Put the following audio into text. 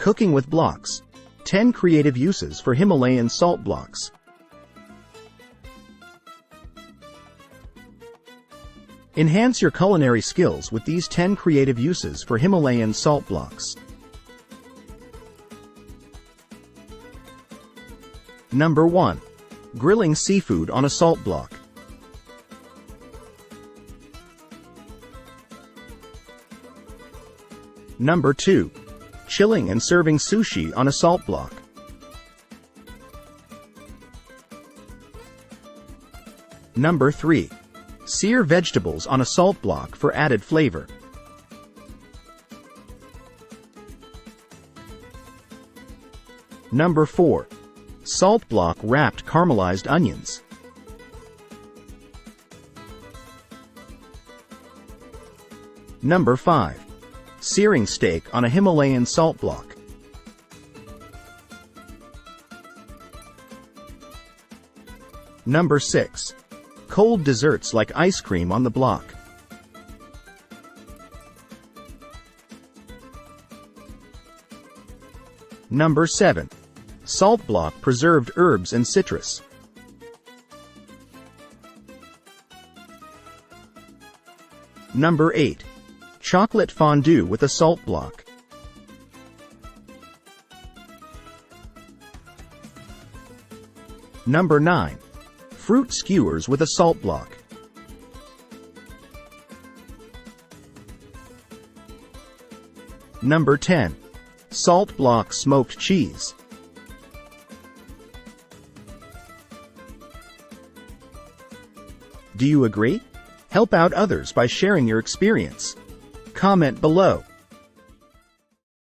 Cooking with blocks. 10 creative uses for Himalayan salt blocks. Enhance your culinary skills with these 10 creative uses for Himalayan salt blocks. Number 1. Grilling seafood on a salt block. Number 2. Chilling and serving sushi on a salt block. Number 3. Sear vegetables on a salt block for added flavor. Number 4. Salt block wrapped caramelized onions. Number 5. Searing steak on a Himalayan salt block. Number 6. Cold desserts like ice cream on the block. Number 7. Salt block preserved herbs and citrus. Number 8. Chocolate fondue with a salt block. Number 9. Fruit skewers with a salt block. Number 10. Salt block smoked cheese. Do you agree? Help out others by sharing your experience. Comment below.